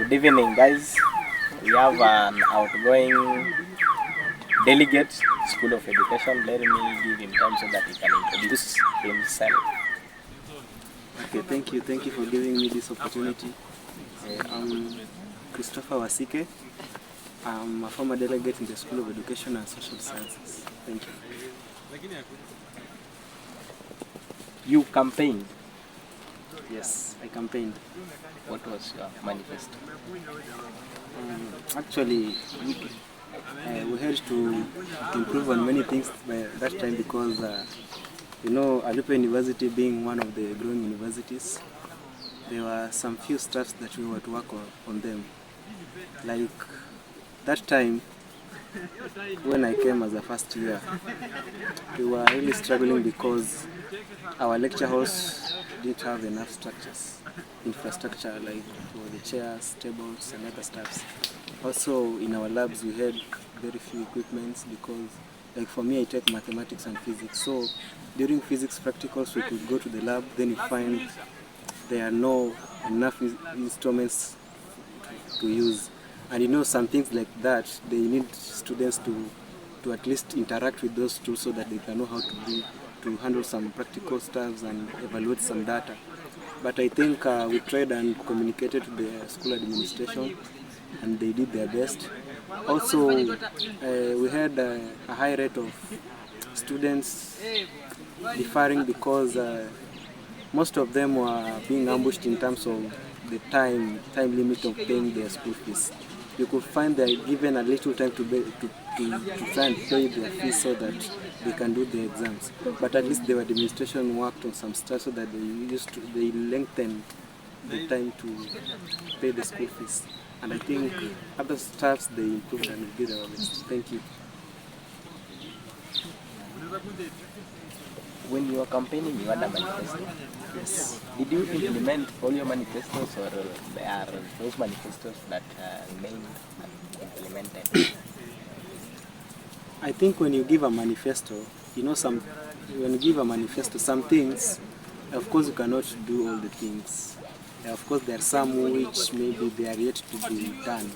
Good evening, guys. We have an outgoing delegate, School of Education. Let me give him time so that he can introduce himself. Okay, thank you for giving me this opportunity. I'm Christopher WASIKE. I'm a former delegate in the School of Education and Social Sciences. Thank you. You campaigned. Yes, I campaigned. What was your manifesto? Actually, we had to improve on many things by that time because, Alupa University being one of the growing universities, there were some few stuffs that we were to work on them. Like that time, when I came as a first year, we were really struggling because our lecture halls didn't have enough infrastructure like for the chairs, tables and other stuffs. Also in our labs we had very few equipments because, like for me, I take mathematics and physics, so during physics practicals we could go to the lab, then you find there are no enough instruments to use. And some things like that, they need students to at least interact with those tools so that they can know how to handle some practical stuff and evaluate some data. But I think we tried and communicated to the school administration and they did their best. Also, we had a high rate of students deferring because most of them were being ambushed in terms of the time limit of paying their school fees. You could find they're given a little time to try and pay their fees so that they can do their exams. But at least the administration worked on some stuff so that they lengthened the time to pay the school fees. And I think other staffs they improved and we did our best. Thank you. When you were campaigning, you had a manifesto. Yes. Did you implement all your manifestos, or there are those manifestos that remained implemented? I think when you give a manifesto, when you give a manifesto, some things, of course you cannot do all the things. Of course there are some which maybe they are yet to be done.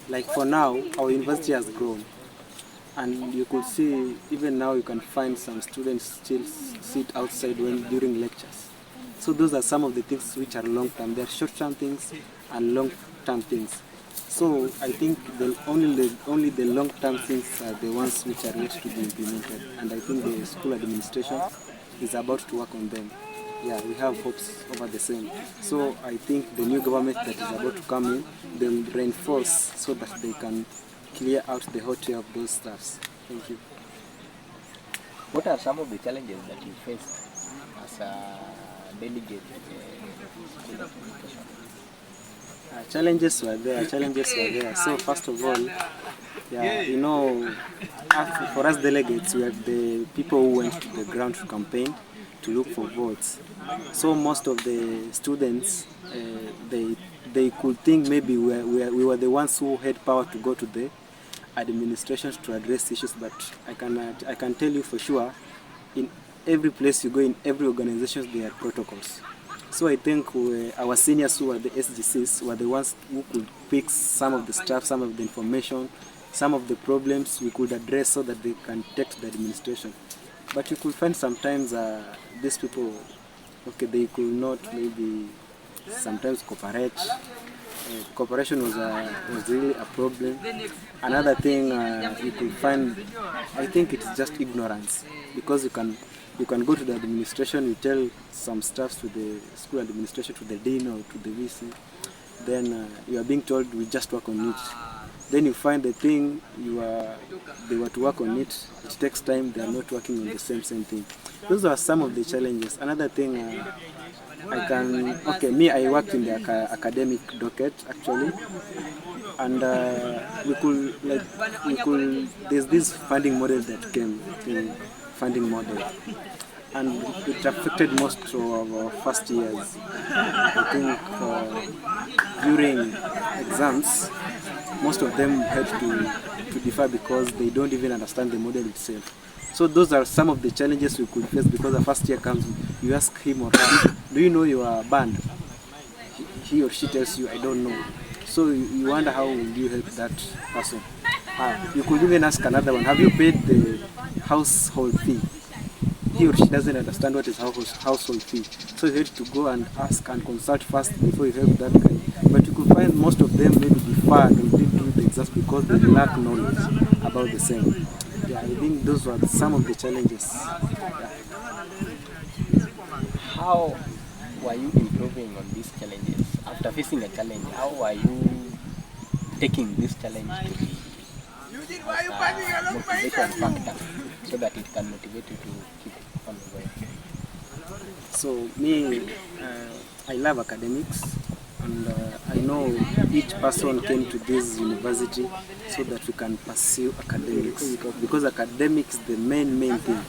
Like for now, our university has grown. And you could see, even now you can find some students still sit outside during lectures. So those are some of the things which are long-term. There are short-term things and long-term things. So I think only the long-term things are the ones which are yet to be implemented. And I think the school administration is about to work on them. Yeah, we have hopes over the same. So I think the new government that is about to come in, they'll reinforce so that they can clear out the hot air of those stuffs. Thank you. What are some of the challenges that you faced as a delegate? Challenges were there. So first of all, for us delegates, we are the people who went to the ground to campaign to look for votes. So most of the students, they could think maybe we were the ones who had power to go to the administrations to address issues, but I can tell you for sure, in every place you go, in every organization, there are protocols. So I think our seniors who are the SGCs were the ones who could fix some of the stuff, some of the information, some of the problems we could address so that they can take to the administration. But you could find sometimes these people, they could not maybe sometimes cooperate. Cooperation was really a problem. Another thing you could find, I think it's just ignorance, because you can go to the administration, you tell some stuff to the school administration, to the dean or to the VC, then you are being told we just work on it. Then you find the thing they were to work on it, it takes time, they are not working on the same thing. Those are some of the challenges. Another thing, I worked in the academic docket actually, and there's this funding model that came, and it affected most of our first years. I think during exams, most of them had to defer because they don't even understand the model itself. So those are some of the challenges we could face, because the first year comes, you ask him or her, do you know your band? He or she tells you, I don't know. So you wonder how will you help that person. You could even ask another one, have you paid the household fee? He or she doesn't understand what is household fee. So you have to go and ask and consult first before you help that guy. But you could find most of them maybe deferred or didn't do the exams because they lack knowledge about the same. Yeah, I think those were some of the challenges. Yeah. How were you improving on these challenges? After facing a challenge, how were you taking this challenge to be as a motivation factor so that it can motivate you to keep on going? So me, I love academics, and I know each person came to this university so that we can pursue academics, because academics is the main thing.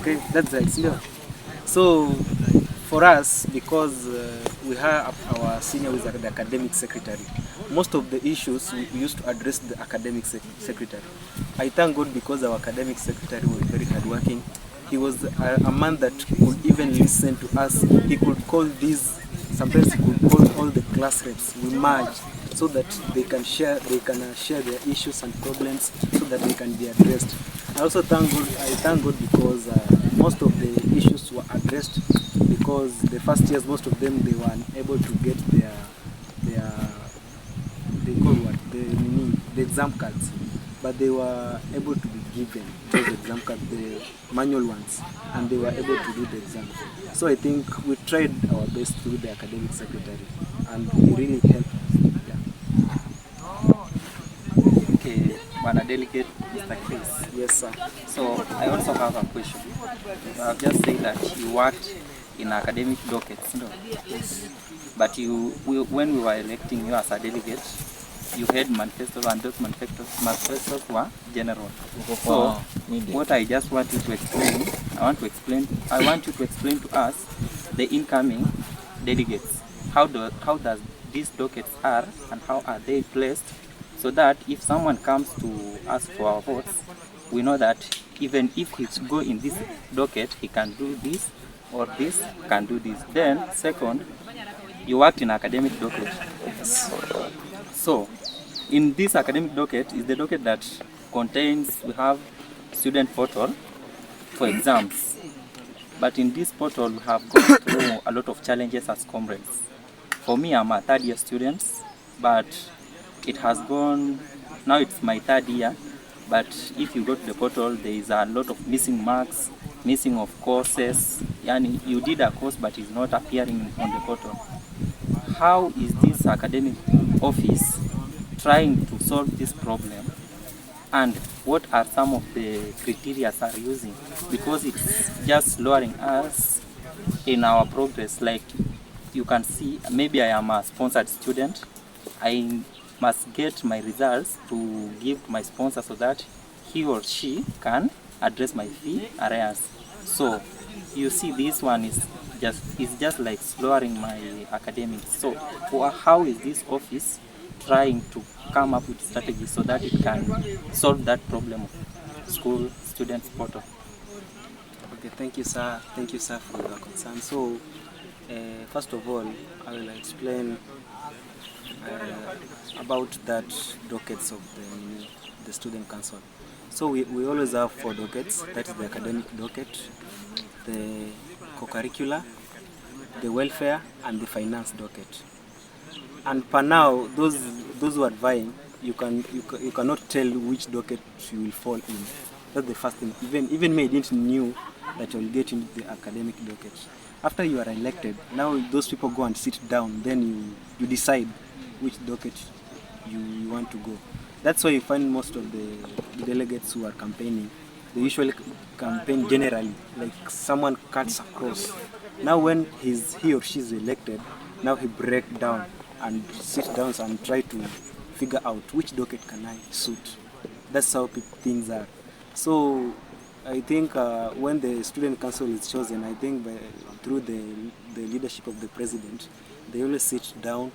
Okay, that's right. So for us, because we have our senior with the academic secretary, most of the issues we used to address the academic secretary. I thank God because our academic secretary was very hardworking. He was a man that could even listen to us. He could call these, sometimes he could call all the class reps. We merge so that they can share their issues and problems so that they can be addressed. I also thank God because most of the issues were addressed, because the first years, most of them, they were unable to get their they call what the exam cards, but they were able to be given those exam cards, the manual ones, and they were able to do the exam. So I think we tried our best through the academic secretary, and he really helped. Okay, Bwana Delegate, Mr. Chris. Yes, sir. So I also have a question. You have just said that you worked in academic dockets, no? Yes. But when we were electing you as a delegate, you had manifestos, and those manifestos were general. So what I just want you to explain, I want you to explain to us, the incoming delegates, how does these dockets are and how are they placed, so that if someone comes to ask for our votes, we know that even if he go in this docket, he can do this, or this can do this. Then second, you worked in academic docket. So in this academic docket is the docket that contains, we have student portal for exams. But in this portal we have gone through a lot of challenges as comrades. For me, I'm a third year student, but it has gone, now it's my third year, but if you go to the portal, there is a lot of missing marks, missing of courses. Yani you did a course but it's not appearing on the portal. How is this academic office trying to solve this problem, and what are some of the criteria are using? Because it's just lowering us in our progress. Like you can see, maybe I am a sponsored student. I must get my results to give to my sponsor so that he or she can address my fee arrears. So you see, this one is just like slowing my academics. So how is this office trying to come up with strategies so that it can solve that problem of school students portal? Okay, thank you, sir. Thank you, sir, for your concern. So, first of all, I will explain about that dockets of the student council. So we always have 4 dockets. That is the academic docket, the co-curricular, the welfare, and the finance docket. And per now, those who are vying, you cannot tell which docket you will fall in. That's the first thing. Even me, I didn't knew that you will get into the academic docket. After you are elected, now those people go and sit down. Then you decide which docket you want to go. That's why you find most of the delegates who are campaigning, they usually campaign generally, like someone cuts across. Now when he or she is elected, now he break down and sit down and try to figure out which docket can I suit. That's how things are. So I think when the student council is chosen, I think through the leadership of the president, they always sit down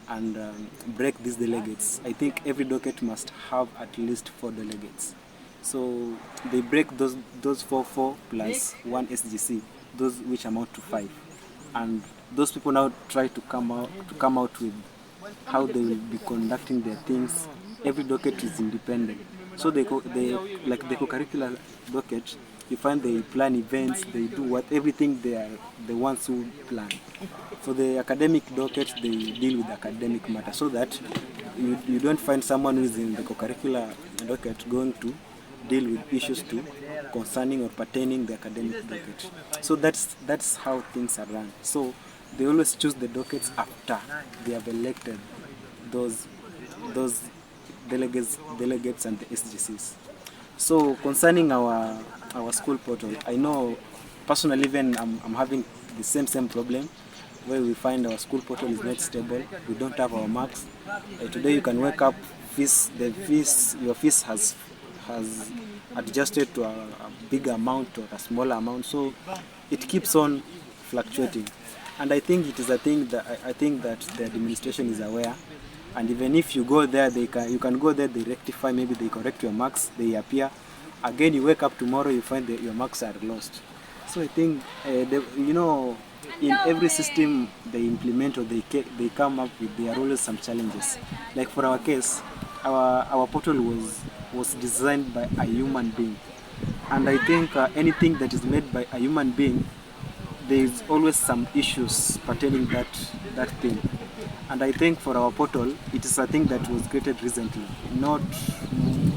and break these delegates. I think every docket must have at least 4 delegates. So they break those 4 plus 1 SGC, those which amount to 5. And those people now try to come out with how they will be conducting their things. Every docket is independent. So like the co-curricular docket, you find they plan events, they do everything they are the ones who plan. For the academic docket, they deal with academic matter, so that you don't find someone who is in the co-curricular docket going to deal with issues concerning or pertaining the academic docket. So that's how things are run. So they always choose the dockets after they have elected those delegates and the SGCs. So concerning our school portal, I know personally even I'm having the same problem, where we find our school portal is not stable. We don't have our marks. Today you can wake up, your fees has adjusted to a bigger amount or a smaller amount, so it keeps on fluctuating. And I think it is a thing that I think that the administration is aware. And even if you go there, you can go there, they rectify, maybe they correct your marks, they appear. Again, you wake up tomorrow, you find that your marks are lost. So I think, in every system they implement or they come up with, there are always some challenges. Like for our case, our portal was designed by a human being. And I think anything that is made by a human being, there is always some issues pertaining that thing. And I think for our portal, it is a thing that was created recently.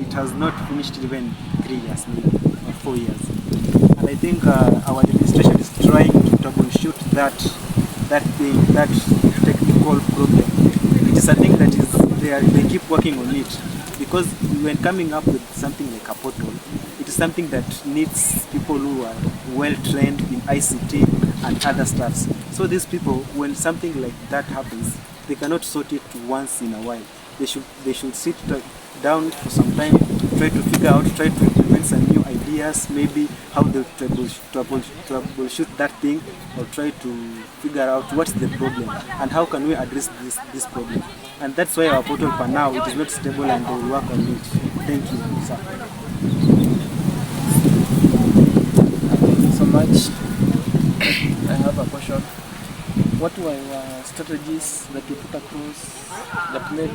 It has not finished even 3 years, maybe, or 4 years. And I think our administration is trying to troubleshoot that technical problem. It is a thing that they keep working on it, because when coming up with something like a portal, it is something that needs people who are well trained in ICT and other stuffs. So these people, when something like that happens, they cannot sort it once in a while. They should sit down for some time, try to implement some new ideas, maybe how they troubleshoot that thing, or try to figure out what's the problem and how can we address this problem. And that's why our portal for now, it is not stable, and they will work on it. Thank you, sir. Thank you so much. I have a question. What were your strategies that you put across that made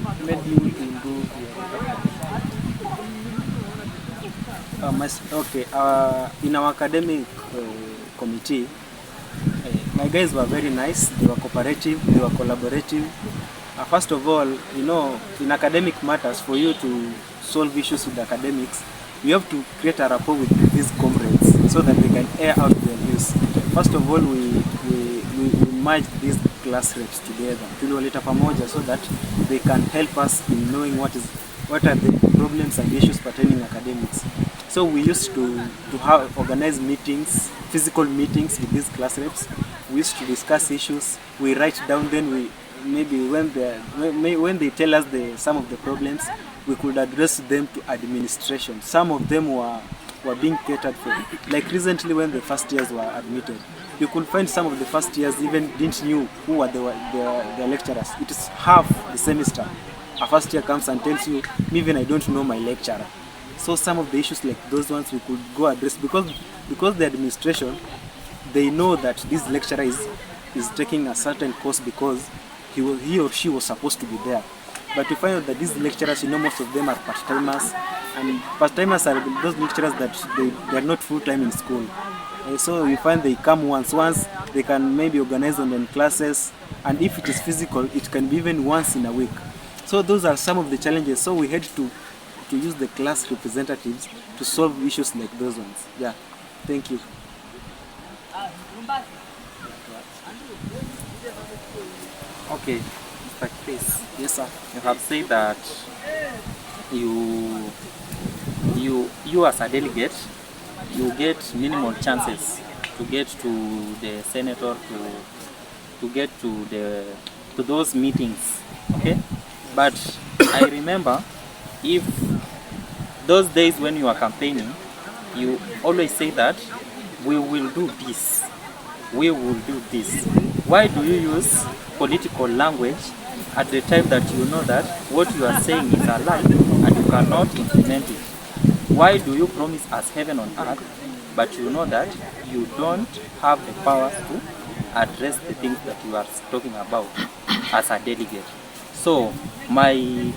you to improve your in our academic committee, my guys were very nice. They were cooperative, they were collaborative. First of all, in academic matters, for you to solve issues with academics, you have to create a rapport with these comrades so that they can air out their views. First of all, we merge these class reps together, tuliwaleta pamoja, so that they can help us in knowing what are the problems and issues pertaining academics. So we used to organize meetings, physical meetings with these class reps. We used to discuss issues. We write down, then maybe when they tell us some of the problems, we could address them to administration. Some of them were being catered for. Like recently, when the first years were admitted, you could find some of the first years even didn't knew who were their lecturers. It is half the semester. A first year comes and tells you, even I don't know my lecturer. So some of the issues like those ones we could go address, because the administration, they know that this lecturer is taking a certain course because he or she was supposed to be there. But you find out that these lecturers, most of them are part-timers, and part-timers are those lecturers that they are not full-time in school. So you find they come once, they can maybe organize online classes, and if it is physical, it can be even once in a week. So those are some of the challenges. So we had to use the class representatives to solve issues like those ones. Yeah, thank you. Okay, Mr. Chris. Yes, sir. You have said that you as a delegate, you get minimal chances to get to the senator, to get to those meetings. Okay, but I remember, if those days when you are campaigning, you always say that we will do this, we will do this. Why do you use political language at the time that you know that what you are saying is a lie and you cannot implement it? Why do you promise us heaven on earth, but you know that you don't have the power to address the things that you are talking about as a delegate? So my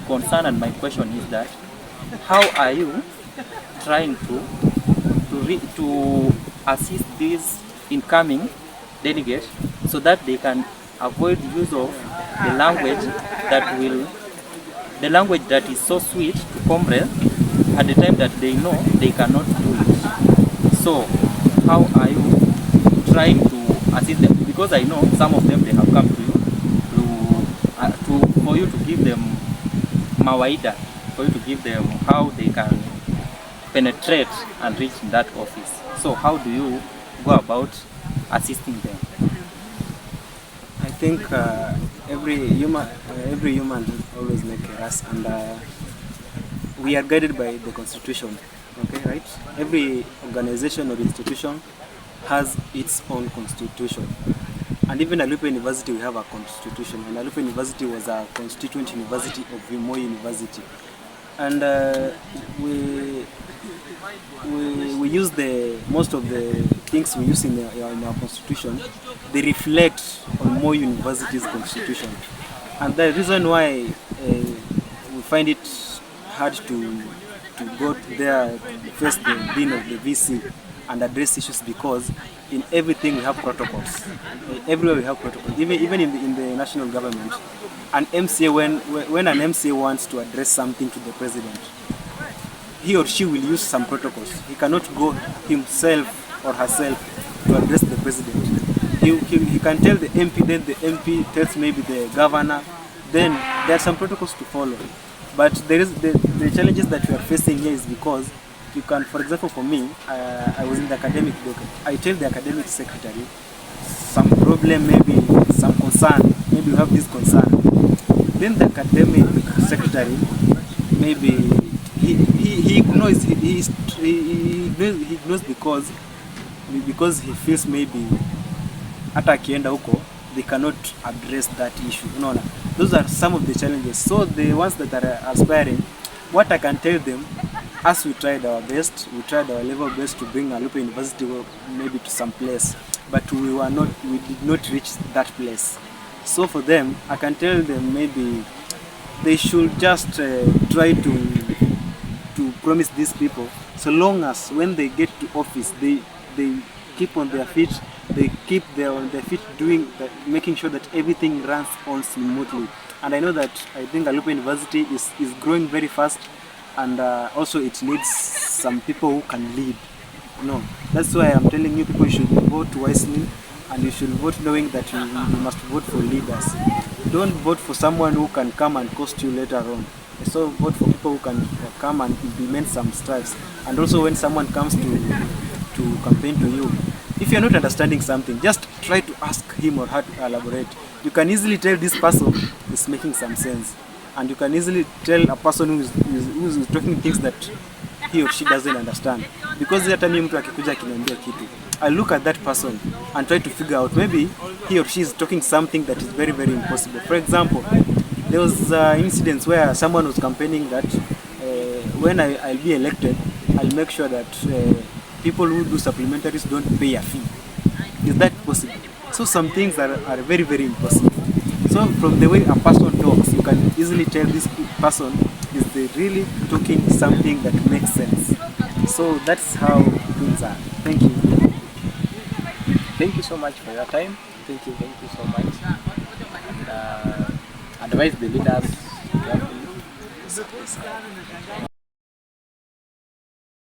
concern and my question is that how are you trying to assist these incoming delegates so that they can avoid use of the language that is so sweet to comrades at the time that they know they cannot do it. So how are you trying to assist them? Because I know some of them, they have come to you for you to give them mawaida, for you to give them how they can penetrate and reach that office. So how do you go about assisting them? I think every human always make errors, and we are guided by the constitution. Okay, right? Every organization or institution has its own constitution, and even Alupe University, we have a constitution. And Alupe University was a constituent university of Moi University, and we use most of the things we use in our constitution. They reflect on Moi University's constitution, and the reason why we find it hard to go there to face the dean of the VC and address issues, because in everything we have protocols. Everywhere we have protocols. Even in the national government, an MCA, when an MCA wants to address something to the president, he or she will use some protocols. He cannot go himself or herself to address the president. He can tell the MP, then the MP tells maybe the governor. Then there are some protocols to follow. But there is the challenges that we are facing here is because you can, for example, for me, I was in the academic docket. I tell the academic secretary some problem, maybe some concern, maybe you have this concern. Then the academic secretary, maybe he ignores because he feels maybe hata akienda huko they cannot address that issue. Unaona, those are some of the challenges. So the ones that are aspiring, what I can tell them, as we tried our best, we tried our level best to bring Alupe University maybe to some place, but we did not reach that place. So for them, I can tell them maybe they should just try to promise these people, so long as when they get to office, they keep on their feet, they keep on their feet making sure that everything runs on smoothly. And I know that I think Alupe University is growing very fast, and also it needs some people who can lead. No, that's why I'm telling you, people should vote wisely, and you should vote knowing that you must vote for leaders. Don't vote for someone who can come and cost you later on. So vote for people who can come and implement some strives. And also when someone comes to campaign to you, if you're not understanding something, just try to ask him or her to elaborate. You can easily tell this person is making some sense, and you can easily tell a person who is talking things that he or she doesn't understand. Because hata mimi mtu akikuja akiniambia kitu, I look at that person and try to figure out maybe he or she is talking something that is very, very impossible. For example, there was incidents where someone was campaigning that when I'll be elected, I'll make sure that people who do supplementaries don't pay a fee. Is that possible? So some things are very, very impossible. So from the way a person talks, you can easily tell this person is they really talking something that makes sense. So that's how things are. Thank you. Thank you so much for your time. Thank you so much. And advise the leaders carefully.